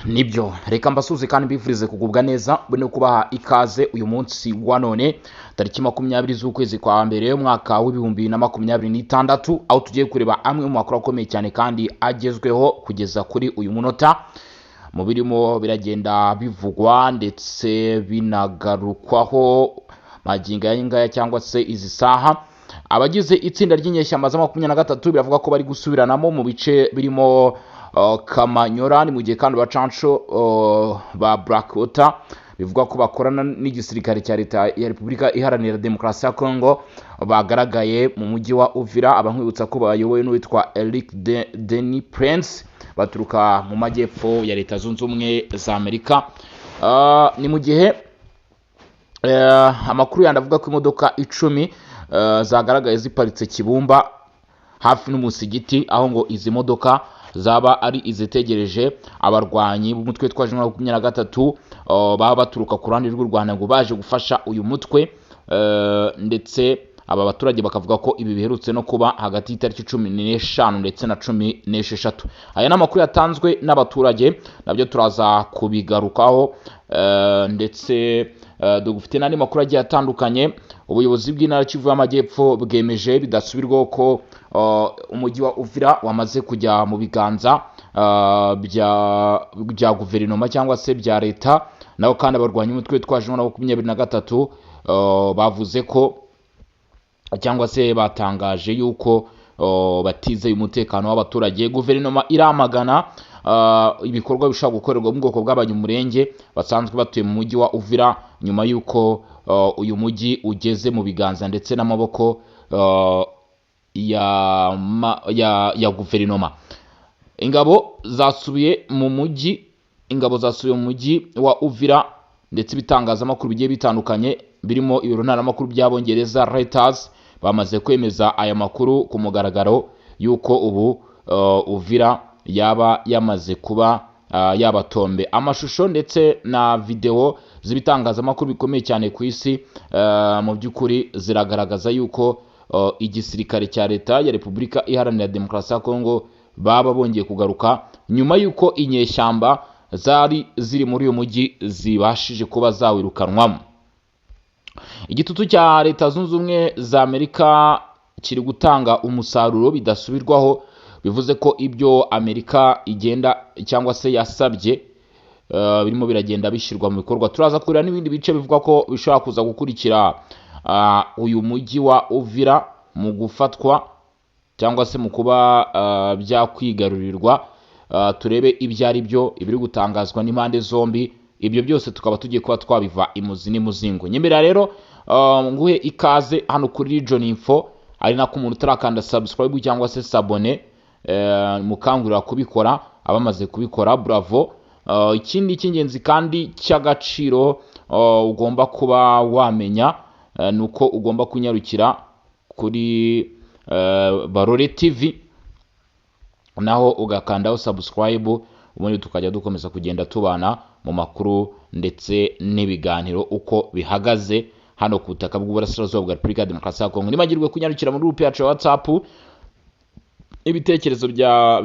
nibyo reka mbasuze kandi mbifurize kugubwa neza bune kubaha ikaze uyu munsi wa none tariki 20 z'ukwezi kwa mbere umwaka w'ibihumbi na 2026 aho tugiye kureba amwe mu makuru akomeye cyane kandi agezweho kugeza kuri uyu munota mu birimo biragenda bivugwa ndetse binagarukwaho maginga y'ingaya cyangwa se izi saha. Abagize itsinda ry'inyeshyamba za 23 biravuga ko bari gusubiranamo mu bice birimo Kamanyora ni mu gihe kandi bacanco ba Blackwater bivuga ko bakorana n'igisirikare cya leta ya Repubulika Iharanira Demokarasi ya Kongo bagaragaye mu mujyi wa Uvira. Abankwibutsa ko bayobowe n'uwitwa Eric Denis Prince baturuka mu majyepfo ya Leta Zunze Ubumwe za Amerika. Ni mu gihe amakuru yandavuga ko imodoka 10 zagaragaye ziparitse Kibumba hafi n'umusigiti, aho ngo izi modoka zaba ari izitegereje abarwanyi b'umutwe twa 23 baba baturuka ku ruhande rw'u Rwanda ngo baje gufasha uyu mutwe. Ndetse aba baturage bakavuga ko ibi biherutse no kuba hagati y'itariki 15 ndetse na 16. Aya n'amakuru yatanzwe n'abaturage nabyo turaza kubigarukaho. Ndetse dufite n'andi makuru agiye atandukanye. Ubuyobozi bw'intara Kivu y'Amajyepfo bwemeje bidasubirwaho ko umujyi wa Uvira wamaze kujya mu biganza bya guverinoma cyangwa se bya leta. Naho kandi abarwanya umutwe twaje na 23 bavuze ko cyangwa se batangaje yuko batizeye umutekano w'abaturage. Guverinoma iramagana ibikorwa bishobora gukorerwa mu bwoko bw'abanyamurenge basanzwe batuye mu mujyi wa Uvira nyuma yuko uyu mujyi ugeze mu biganza ndetse n'amaboko ya guverinoma. Ingabo zasubiye mu mujyi wa Uvira ndetse ibitangazamakuru bigiye bitandukanye birimo ibiro ntaramakuru by'Abongereza Reuters bamaze kwemeza aya makuru ku mugaragaro yuko ubu Uvira yaba yamaze kuba yabatombe. Amashusho ndetse na video z'ibitangazamakuru bikomeye cyane ku isi mu by'ukuri ziragaragaza yuko igisirikare cya leta ya Repubulika Iharanira Demokarasi ya Kongo baba bongeye kugaruka nyuma yuko inyeshyamba zari ziri muri uyu mujyi zibashije kuba zawirukanwamo. Igitutu cya Leta Zunze Ubumwe za Amerika kiri gutanga umusaruro bidasubirwaho, bivuze ko ibyo Amerika igenda cyangwa se yasabye birimo biragenda bishyirwa mu bikorwa. Turaza kurira n'ibindi bice bivuga ko bishobora kuza gukurikira uyu mujyi wa Uvira mu gufatwa cyangwa se mu kuba byakwigarurirwa. Turebe ibyo ari byo ibiri gutangazwa n'impande zombi. Ibyo byose tukaba tugiye kuba twabiva imuzi n'imuzingo. Nyemera rero nguhe ikaze hano kuri Region Info, ari nako umuntu utarakanda subscribe cyangwa se s'abone mukangurira kubikora. Abamaze kubikora bravo. Ikindi cy'ingenzi kandi cy'agaciro ugomba kuba wamenya nuko ugomba kunyarukira kuri Barore TV naho ugakandaho subscribe, ubundi tukajya dukomeza kugenda tubana mu makuru ndetse n'ibiganiro uko bihagaze hano ku butaka bw'uburasirazuba bwa Repubulika ya Demokarasi ya Kongo. Nimagirwe kunyarukira muri groupe yacu ya WhatsApp. Ibitekerezo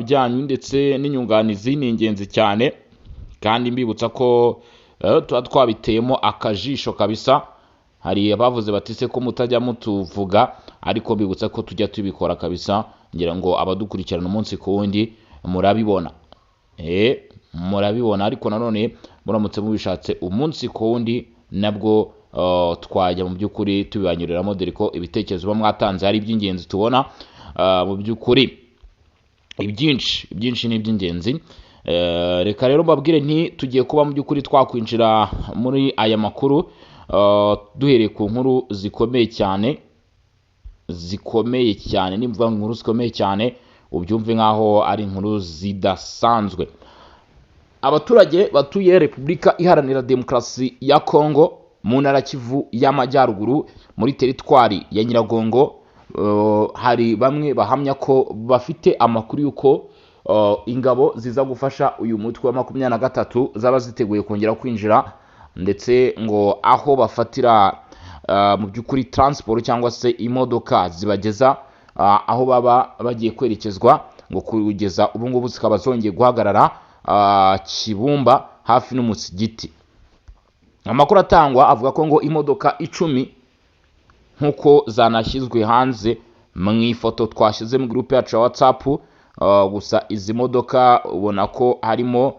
byanyu ndetse n'inyunganizi ni ingenzi cyane, kandi mbibutsa ko tuba twabiteyemo akajisho kabisa. Hari abavuze batise ko mutajya mutuvuga, ariko mbibutsa ko tujya tubikora kabisa. Ngira ngo abadukurikirana umunsi ku wundi murabibona. Murabibona, ariko nanone muramutse mubishatse umunsi ku wundi nabwo twajya mu by'ukuri tubibanyuriramo, dore ko ibitekerezo bamwatanze ari iby'ingenzi tubona mu by'ukuri ibyinshi ni iby'ingenzi. Reka rero mbabwire nti tugiye kuba mu by'ukuri twakwinjira muri aya makuru duhereye ku nkuru zikomeye cyane. Nimvuga inkuru zikomeye cyane ubyumve nkaho ari inkuru zidasanzwe. Abaturage batuye Repubulika Iharanira Demokarasi ya Kongo mu ntara Kivu y'Amajyaruguru muri teritwari ya Nyiragongo, hari bamwe bahamya ko bafite amakuru yuko ingabo ziza gufasha uyu mutwe wa 23 zaba ziteguye kongera kwinjira, ndetse ngo aho bafatira mu by'ukuri transport cyangwa se imodoka zibageza aho baba bagiye kwerekezwa ngo kugeza ubu ngubu zikaba zongeye guhagarara Kibumba hafi n'umusigiti. Amakuru atangwa avuga ko ngo imodoka 10 nkuko zanashyizwe hanze mu ifoto twashize mu groupe yacu ya WhatsApp. Gusa izi modoka ubona ko harimo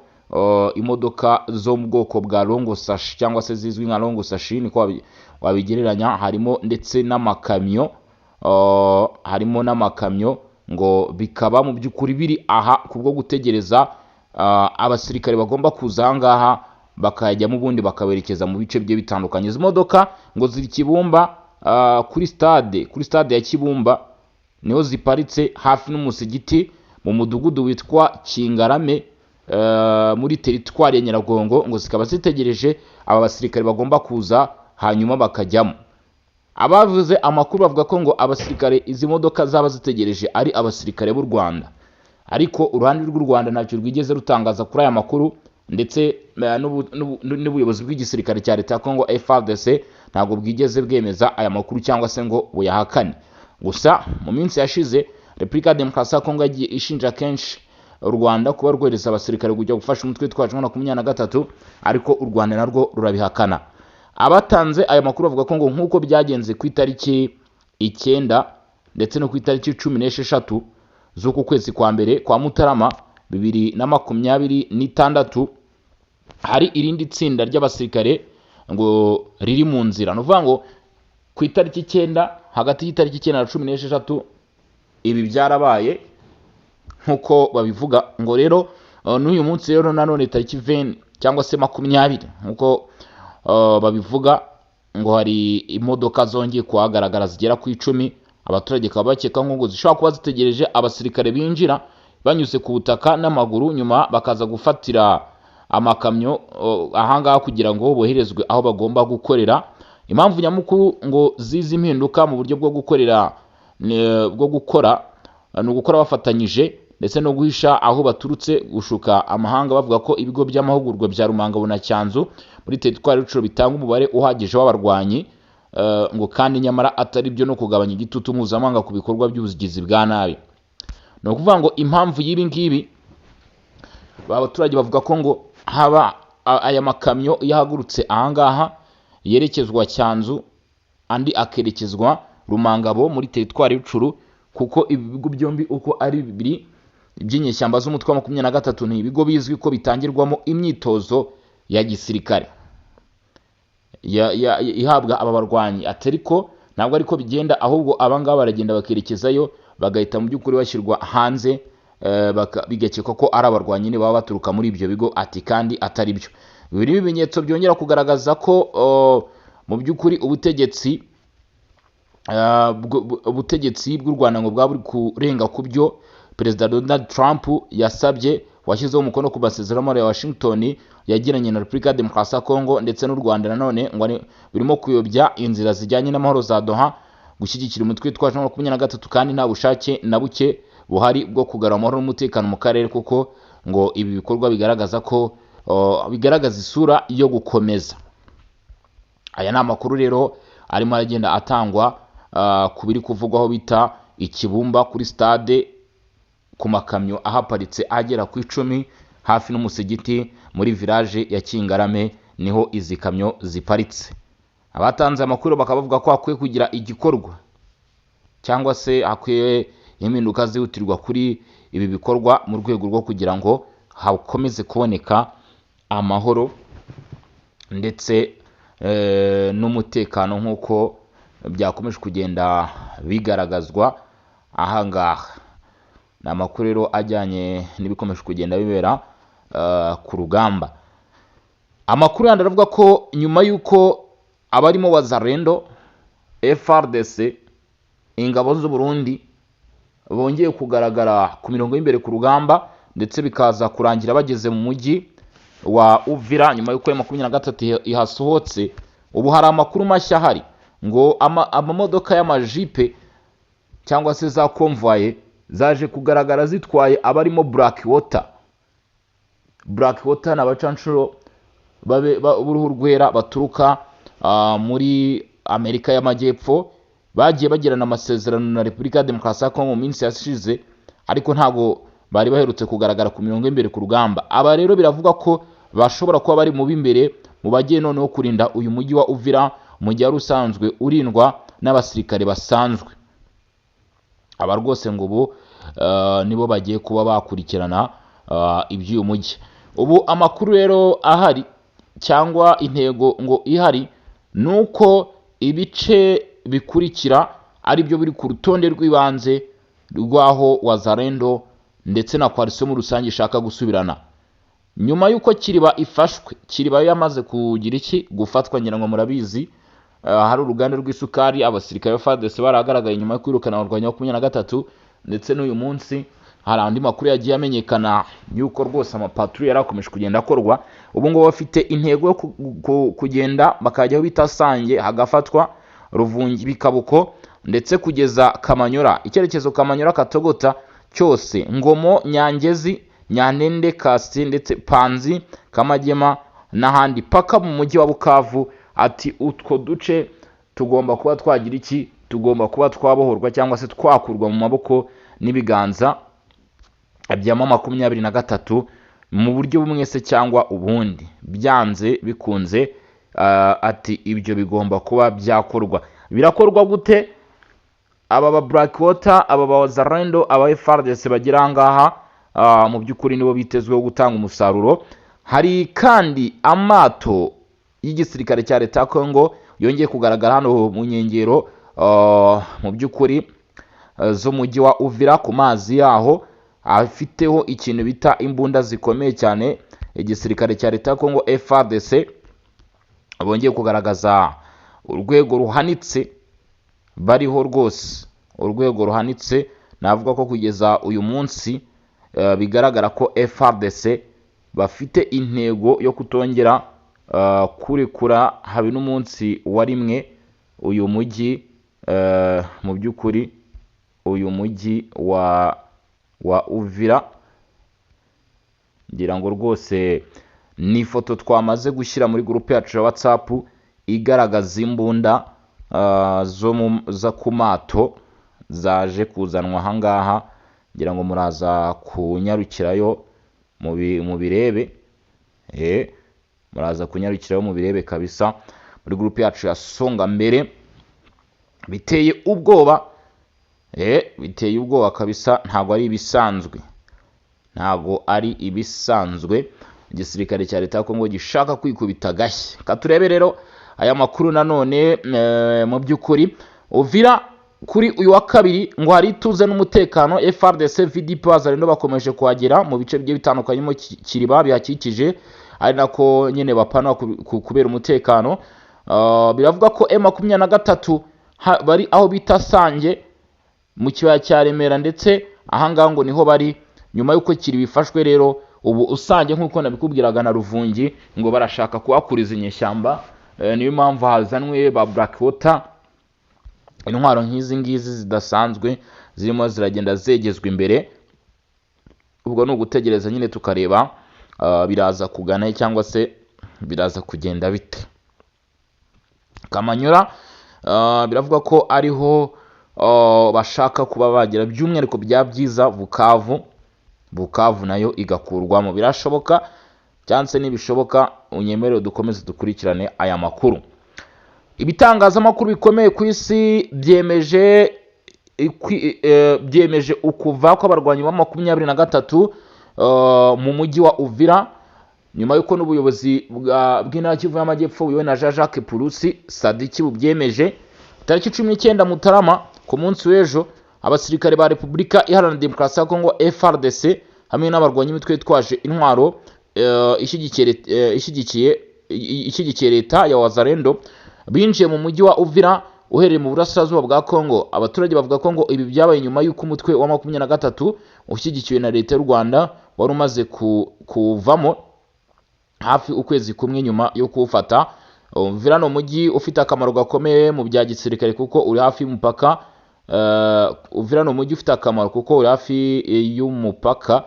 imodoka zo mu bwoko bwa longo sashi cyangwa se zizwi nka longo sashi niko wabigereranya. Harimo ndetse n'amakamyo, ngo bikaba mu by'ukuri biri aha kubwo gutegereza abasirikare bagomba kuza ahangaha bakajyamo ubundi bakaberekeza mu bice bye bitandukanye. Izi modoka ngo ziri Kibumba, kuri stade ya Kibumba niho ziparitse hafi n'umusigiti mu mudugudu witwa Kingarame muri teritwari ya Nyiragongo. Ngo zikaba zitegereje aba basirikare bagomba kuza hanyuma bakajyamo. Abavuze amakuru bavuga ko ngo abasirikare izi modoka zaba zitegereje ari abasirikare b'u Rwanda, ariko uruhande rw'u Rwanda ntacyo rwigeze rutangaza kuri aya makuru, ndetse n'ubuyobozi bw'igisirikare cya leta ya Congo FARDC ntabwo bwigeze bwemeza aya makuru cyangwa se ngo buyahakane. Gusa mu minsi yashize Repubulika ya Demokarasi ya Congo yagiye ishinja kenshi u Rwanda kuba rwohereza abasirikare kujya gufasha umutwe witwaje M23, ariko u Rwanda narwo rurabihakana. Abatanze aya makuru bavuga ko ngo nkuko byagenze ku itariki 9 ndetse no ku itariki 16 z'uku kwezi kwa mbere kwa Mutarama 2026 hari irindi tsinda ry'abasirikare ngo riri mu nzira. Nuvuga ngo ku itariki 9, hagati y'itariki 9 na 16 ibi byarabaye nkuko babivuga. Ngo rero n'uyu munsi rero nanone tariki 20 cyangwa se 20 nkuko babivuga, ngo hari imodoka zongeye kuhagaragara zigera ku 10. Abaturage kaba bakeka ngo zishobora kuba zitegereje abasirikare binjira banyuze ku butaka n'amaguru, nyuma bakaza gufatira amakamyo ahangaha kugira ngo boherezwe aho bagomba gukorera. Impamvu nyamukuru ngo zizi impinduka mu buryo bwo gukora ni ugukora bafatanyije ndetse no guhisha aho baturutse, gushuka amahanga bavuga ko ibigo by'amahugurwa bya Rumangabo na Cyanzu muri teritwari y'Urucuro bitanga umubare uhagije w'abarwanyi, ngo kandi nyamara atari byo no kugabanya igitutu mpuzamahanga ku bikorwa by'ubugizi bwa nabi. Ni ukuvuga ngo impamvu y'ibi ngibi abaturage bavuga ko ngo haba aya makamyo yahagurutse ahangaha yerekezwa Cyanzu, andi akerekezwa Rumangabo muri teritwari y'Urucuro, kuko ibi bigo byombi uko ari bibiri by'inyeshyamba z'umutwe wa 23 ni ibigo bizwi ko bitangirwamo imyitozo ya gisirikare ihabwa aba barwanyi. Atariko ntabwo ariko bigenda, ahubwo abangaba baragenda bakerekezayo bagahita mu by'ukuri bashyirwa hanze, bigakekwa ko ari abarwanyi ne baba baturuka muri ibyo bigo, ati kandi atari byo. Biri bimenyetso byongera kugaragaza ko mu by'ukuri ubutegetsi bw'u Rwanda ngo bwaba buri kurenga ku byo Perezida Donald Trump yasabye, washyizeho umukono ku masezerano ya Washington yagiranye na Repubulika ya Demokarasi ya Congo ndetse n'u Rwanda. Nanone ngo birimo kuyobya inzira zijyanye n'amahoro za Doha, gushyigikira umutwe witwaje M23, kandi nta bushake na buke buhari bwo kugarura amahoro n'umutekano mu karere, kuko ngo ibi bikorwa bigaragaza isura yo gukomeza. Aya ni amakuru rero arimo aragenda atangwa ku biri kuvugwaho bita Ikibumba kuri stade, ku makamyo ahaparitse agera ku 10 hafi n'umusigiti muri village ya Kingarame niho izi kamyo ziparitse. Abatanze amakuru bakaba bavuga ko hakwiye kugira igikorwa cyangwa se hakwiye impinduka zihutirwa kuri ibi bikorwa mu rwego rwo kugira ngo hakomeze kuboneka amahoro ndetse n'umutekano nk'uko byakomeje kugenda bigaragazwa ahangaha. Ni amakuru rero ajyanye n'ibikomeje kugenda bibera ku rugamba. Amakuru yandi aravuga ko nyuma y'uko abarimo Wazalendo, FARDC, ingabo z'u Burundi bongeye kugaragara ku mirongo y'imbere ku rugamba, ndetse bikaza kurangira bageze mu mujyi wa Uvira nyuma y'uko M23 ihasohotse. Ubu hari amakuru mashya ahari ngo amamodoka y'amajipe cyangwa se za convoy zaje kugaragara zitwaye abarimo Blackwater ni abacanshuro b'uruhu rwera baturuka muri Amerika y'Amajyepfo, bagiye bagirana amasezerano na Repubulika ya Demokarasi ya Congo mu minsi yashize, ariko ntago bari baherutse kugaragara ku mirongo imbere ku rugamba. Aba rero biravuga ko bashobora kuba bari mu b'imbere mu bagiye noneho kurinda uyu mujyi wa Uvira, umujyi wari usanzwe urindwa n'abasirikare basanzwe. Aba rwose ngo ubu nibo bagiye kuba bakurikirana iby'uyu mujyi. Ubu amakuru rero ahari cyangwa intego ngo ihari nuko ibice bikurikira ari byo biri ku rutonde rw'ibanze rwaho Wazalendo ndetse na coalition muri rusange ishaka gusubirana. Nyuma yuko Kiriba ifashwe, Kiriba yamaze kugira iki gufatwa, ngira ngo murabizi, hari uruganda rw'isukari, abasirikare ba FARDC baragaragaye nyuma yo kwirukana abarwanyi 23, ndetse n'uyu munsi hari andi makuru yagiye amenyekana yuko rwose amapatrouille yarakomeje kugenda akorwa. Ubu ngo bafite intego yo kugenda bakajyaho bita Sange, hagafatwa Ruvungi, Bikabuko ndetse kugeza Kamanyora, icyerekezo Kamanyora Katogota cyose, Ngomo, Nyangezi, Nyanende, Kasi ndetse Panzi, Kamagema n'ahandi paka mu mujyi wa Bukavu. Ati utwo duce tugomba kuba twagira iki, tugomba kuba twabohorwa cyangwa se twakurwa mu maboko n'ibiganza bya 23 mu buryo bumwe se cyangwa ubundi, byanze bikunze. Ati ibyo bigomba kuba byakorwa. Birakorwa gute? Aba ba Blackwater, aba ba Wazalendo, aba FARDC bagira ngaha mu by'ukuri nibo bitezweho gutanga umusaruro. Hari kandi amato y'igisirikare cya leta ya Kongo yongeye kugaragara hano mu nkengero mu by'ukuri z'umujyi wa Uvira ku mazi yaho, afiteho ikintu bita imbunda zikomeye cyane. Igisirikare cya leta ya Kongo FARDC bongeye kugaragaza urwego ruhanitse bariho rwose, urwego ruhanitse. Navuga ko kugeza uyu munsi bigaragara ko FARDC bafite intego yo kutongera kurekura habe n'umunsi wa rimwe uyu mujyi, mu by'ukuri uyu mujyi wa Uvira. Ngira ngo rwose ni ifoto twamaze gushyira muri groupe yacu ya WhatsApp igaragaza imbunda zo ku mato zaje kuzanwa ahangaha. Ngira ngo muraza kunyarukirayo mu birebe, muraza kunyarukirayo mu birebe kabisa muri groupe yacu ya Songa Mbere. Biteye ubwoba, biteye ubwoba kabisa. Ntago ari ibisanzwe, ntago ari ibisanzwe. Igisirikare cya leta ya Kongo gishaka kwikubita gashya. Katurebe rero aya makuru nanone mu by'ukuri Uvira kuri uyu wa kabiri ngo hari ituze n'umutekano. FARDC, VDP, Wazalendo bakomeje kuhagera mu bice bigiye bitandukanye mu Kiriba bihakikije, ari nako nyene bapana kubera umutekano. Biravuga ko M23 bari aho bita Sange mu kibaya cya Remera, ndetse ahangaha ngo niho bari nyuma yuko Kiriba bifashwe. Rero ubu usange nk'uko nabikubwiraga na Ruvungi ngo barashaka kuhakuriza inyeshyamba. Niyo mpamvu hazanwe ba Blackwater, intwaro nk'izi ngizi zidasanzwe zirimo ziragenda zegezwa imbere. Ubwo ni ugutegereza nyine tukareba biraza kugana cyangwa se biraza kugenda bite. Kamanyora biravuga ko ariho bashaka kuba bagira by'umwihariko bya byiza. Bukavu nayo igakurwamo. Birashoboka cyangwa nibishoboka unyemerere dukomeze dukurikirane aya makuru. Ibitangazamakuru bikomeye ku isi byemeje ukuva kw'abarwanyi ba 23 mu mujyi wa Uvira, nyuma yuko n'ubuyobozi bw'intara Kivu y'Amajyepfo buyobowe na Jacques Purusi Sadiki bubyemeje. Tariki 19 Mutarama ku munsi w'ejo, abasirikare ba Repubulika Iharanira Demokarasi ya Kongo FARDC hamwe n'abarwanyi imitwe yitwaje intwaro ishyigikiye leta ya Wazalendo binjiye mu mujyi wa Uvira uherereye mu burasirazuba bwa Kongo. Abaturage bavuga ko ngo ibi byabaye nyuma y'uko umutwe wa 23 ushyigikiwe na leta y'u Rwanda wari umaze kuvamo hafi ukwezi kumwe nyuma yo kuwufata. Uvira no mujyi ufite akamaro gakomeye mu bya gisirikare kuko uri hafi y'umupaka. Uvira no mujyi ufite akamaro kuko uri hafi y'umupaka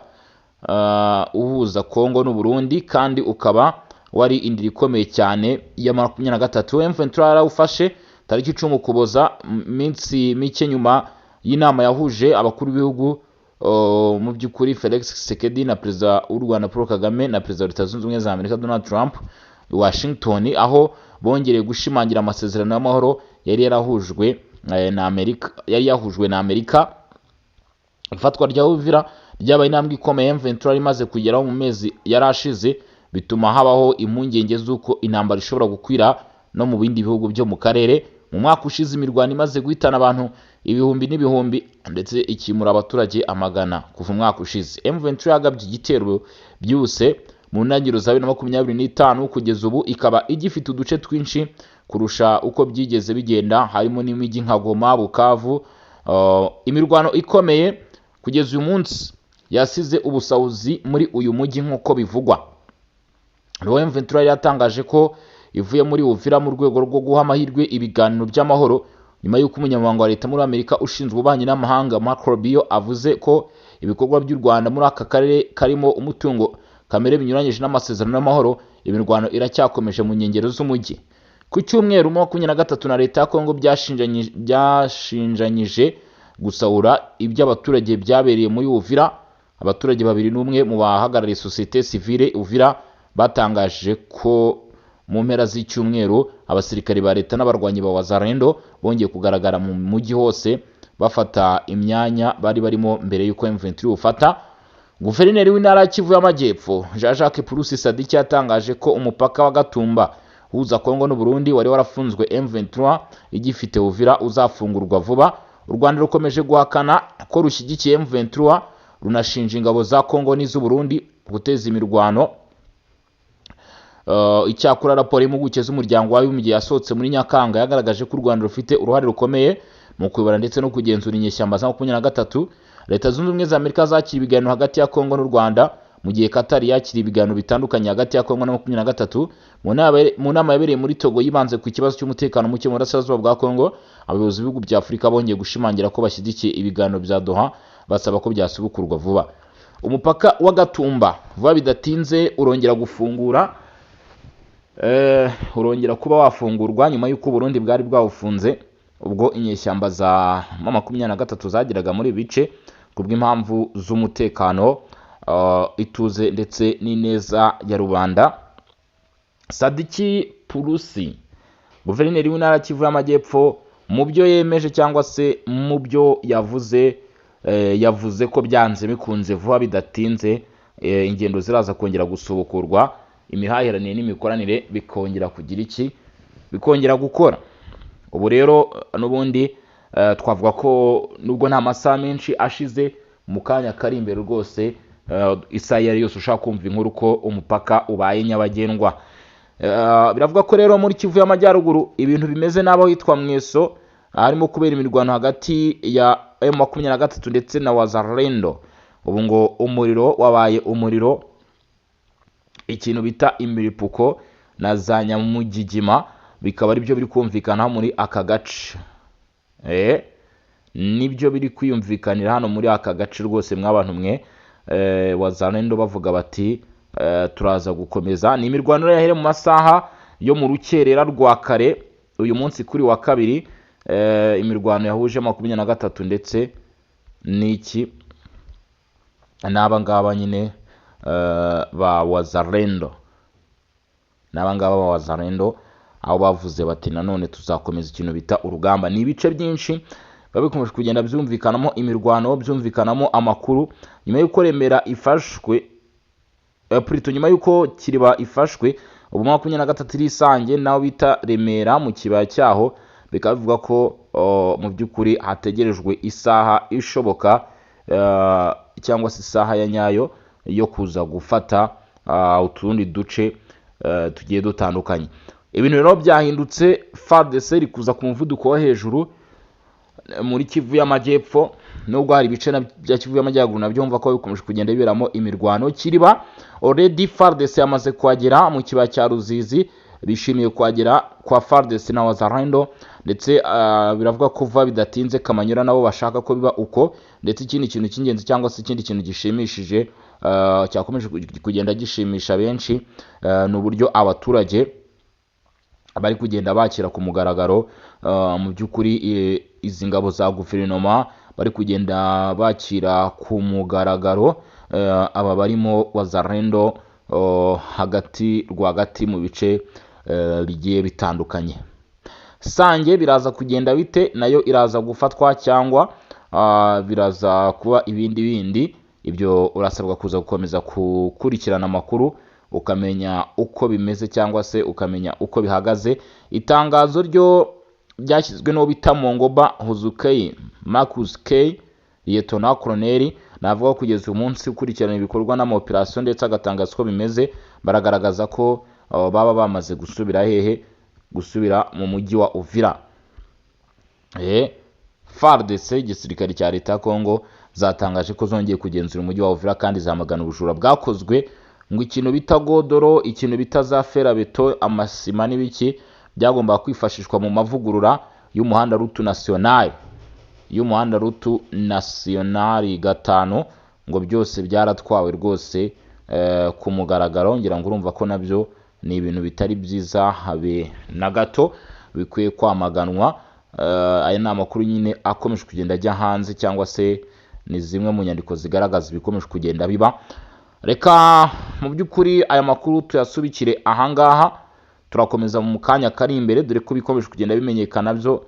uhuza Kongo n'u Burundi, kandi ukaba wari indiri ikomeye cyane ya 23. M23 yarawufashe tariki 10 Ukuboza, minsi mike nyuma y'inama yahuje abakuru b'ibihugu mu by'ukuri Felix Tshisekedi na perezida w'u Rwanda Paul Kagame na perezida wa Leta Zunze Ubumwe za Amerika Donald Trump i Washington, aho bongereye gushimangira amasezerano y'amahoro yari yahujwe na Amerika. Ifatwa rya Uvira ryabaye intambwe ikomeye M23 imaze kugeraho mu mezi yarashize, bituma habaho impungenge z'uko intambara ishobora gukwira no mu bindi bihugu byo mu karere. Mu mwaka ushize imirwano imaze guhitana abantu ibihumbi n'ibihumbi ndetse ikimura abaturage amagana. Kuva umwaka ushize M23 yagabye igitero byose mu ntangiriro za 2025 kugeza ubu ikaba igifite uduce twinshi kurusha uko byigeze bigenda, harimo n'imijyi nka Goma, Bukavu. Imirwano ikomeye kugeza uyu munsi yasize ubusahuzi muri uyu mujyi nk'uko bivugwa. M23 yatangaje ko ivuye muri Uvira mu rwego rwo guha amahirwe ibiganiro by'amahoro, nyuma y'uko umunyamabanga wa leta muri Amerika ushinzwe ububanyi n'amahanga Marco Rubio avuze ko ibikorwa by'u Rwanda muri aka karere karimo umutungo kamere binyuranyije n'amasezerano y'amahoro. Imirwano iracyakomeje mu nkengero z'umujyi. Ku cyumweru 23 na leta ya Kongo byashinjanyije gusahura iby'abaturage byabereye muri Uvira. Abaturage babiri n'umwe mu bahagarariye societe civile Uvira batangaje ko mu mpera z'icyumweru abasirikari ba leta n'abarwanyi ba Wazalendo bongeye kugaragara mu mujyi hose bafata imyanya bari barimo mbere y'uko M23 ufata. Guverineri w'intara ya Kivu y'Amajyepfo Jean-Jacques Purusi Sadiki yatangaje ko umupaka wa Gatumba uhuza Kongo n'u Burundi wari warafunzwe M23 igifite Uvira uzafungurwa vuba. U Rwanda rukomeje guhakana ko rushyigikiye M23, runashinja ingabo za Kongo n'iz'u Burundi guteza imirwano. Icyakora raporo y'impuguke z'umuryango w'abibumbye yasohotse muri Nyakanga yagaragaje ko u Rwanda rufite uruhare rukomeye mu kuyobora ndetse no kugenzura inyeshyamba za 23. Leta Zunze Ubumwe za Amerika zakira ibiganiro hagati ya Kongo n'u Rwanda, mu gihe Qatar yakira ibiganiro bitandukanye hagati ya Kongo na 23. Mu nama yabereye muri Togo yibanze ku kibazo cy'umutekano muke mu burasirazuba bwa Kongo, abayobozi b'ibihugu bya Afurika bongeye gushimangira ko bashyigikiye ibiganiro bya Doha, basaba ko byasubukurwa vuba. Umupaka wa Gatumba vuba bidatinze urongera kuba wafungurwa nyuma y'uko Burundi bwari bwawufunze ubwo inyeshyamba za 23 zagiraga muri bice kubw'impamvu z'umutekano, ituze ndetse n'ineza ya rubanda. Sadiki Purusi, guverineri w'intara Kivu y'Amajyepfo, mu byo yemeje cyangwa se mu byo yavuze ko byanze bikunze vuba bidatinze ingendo ziraza kongera gusubukurwa, imihahiranire n'imikoranire bikongera kugira iki, bikongera gukora. Ubu rero n'ubundi twavuga ko nubwo nta masaha menshi ashize, mu kanya kari imbere rwose isaha yari yose ushaka kumva inkuru ko umupaka ubaye nyabagendwa. Biravuga ko rero muri Kivu y'Amajyaruguru ibintu bimeze n'aho hitwa Mweso, harimo kubera imirwano hagati ya M23 ndetse na Wazalendo. Ubu ngo umuriro wabaye umuriro, ikintu bita imiripuko na za nyamugigima bikaba ari byo biri kumvikana muri aka gace. Nibyo biri kwiyumvikanira hano muri aka gace rwose mw'abantu mwe. Wazalendo bavuga bati turaza gukomeza. Ni imirwano yahere mu masaha yo mu rukerera rwa kare uyu munsi kuri wa kabiri. Imirwano yahuje 23 ndetse n'iki n'aba ngaba nyine ba Wazalendo, aho bavuze bati nanone tuzakomeza ikintu bita urugamba. Ni ibice byinshi babikomeje kugenda byumvikanamo imirwano, byumvikanamo amakuru nyuma y'uko Remera ifashwe, nyuma y'uko Kiriba ifashwe. Ubu 23 iri Sange naho bita Remera mu kibaya cyaho, bikaba bivuga ko mu by'ukuri hategerejwe isaha ishoboka cyangwa se isaha ya nyayo yo kuza gufata utundi duce tugiye dutandukanye. Ibintu rero byahindutse, FARDC iri kuza ku muvuduko wo hejuru muri Kivu y'Amajyepfo, nubwo hari ibice bya Kivu y'Amajyaruguru nabyo mva ko bikomeje kugenda biberamo imirwano. Kiriba already FARDC yamaze kuhagera mu kibaya cya Ruzizi, bishimiye kuhagera kwa FARDC na Wazalendo, ndetse biravuga ko vuba bidatinze Kamanyura nabo bashaka ko biba uko. Ndetse ikindi kintu cy'ingenzi cyangwa se ikindi kintu gishimishije cyakomeje kugenda gishimisha benshi ni uburyo abaturage bari kugenda bakira ku mugaragaro mu by'ukuri izi ngabo za guverinoma bari kugenda bakira ku mugaragaro aba barimo Wazalendo hagati rwagati mu bice bigiye bitandukanye. Sange biraza kugenda bite, nayo iraza gufatwa cyangwa biraza kuba ibindi bindi? Ibyo urasabwa kuza gukomeza gukurikirana amakuru ukamenya uko bimeze cyangwa se ukamenya uko bihagaze. Itangazo ryo byashyizwe no bita Mongoba Huzukei Marcus K Lieutenant Colonel, navuga kugeza umunsi ukurikirana ibikorwa n'amaoperation ndetse agatangaza uko bimeze. Baragaragaza ko baba bamaze gusubira mu mujyi wa Uvira. FARDC igisirikare cya leta ya Kongo zatangaje ko zongeye kugenzura umujyi wa Uvira kandi zamagana ubujura bwakozwe, ngo ikintu bita godoro, ikintu bita za ferabeto, amasima n'ibiki byagomba kwifashishwa mu mavugurura y'umuhanda Route Nationale 5, ngo byose byaratwawe rwose ku mugaragaro. Ngira ngo urumva ko nabyo ni ibintu bitari byiza habe na gato, bikwiye kwamaganwa. Aya ni amakuru nyine akomeje kugenda ajya hanze, cyangwa se ni zimwe mu nyandiko zigaragaza ibikomeje kugenda biba. Reka mu by'ukuri aya makuru tuyasubikire ahangaha, turakomeza mu kanya kari imbere, dore ko bikomeje kugenda bimenyekana byo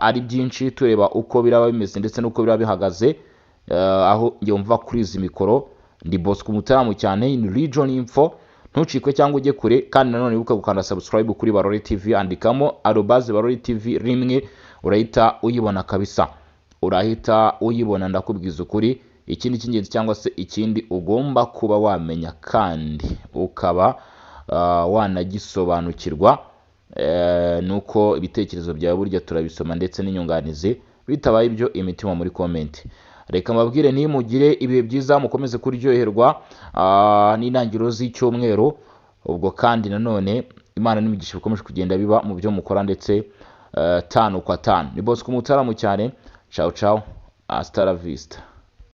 ari byinshi, tureba uko biraba bimeze ndetse n'uko biraba bihagaze. Aho yumva kuri izi mikoro ndi Bosco Mutaramu cyane in Region Info. Ntucikwe cyangwa ujye kure, kandi nanone wibuke gukanda subscribe kuri Barore TV, andikamo @Barore TV rimwe, urahita uyibona kabisa, urahita uyibona. Ndakubwiza ukuri, ikindi cy'ingenzi cyangwa se ikindi ugomba kuba wamenya kandi ukaba wanagisobanukirwa, nuko ibitekerezo byawe burya turabisoma ndetse n'inyunganizi, bitabaye ibyo imitima muri comment. Reka mbabwire nimugire ibihe byiza, mukomeze kuryoherwa n'intangiriro z'icyumweru. Ubwo kandi nanone Imana n'imigisha bikomeje kugenda biba mu byo mukora ndetse tanu kwa tanu. Ni Bosco Mutaramu cyane, ciao ciao, hasta la vista.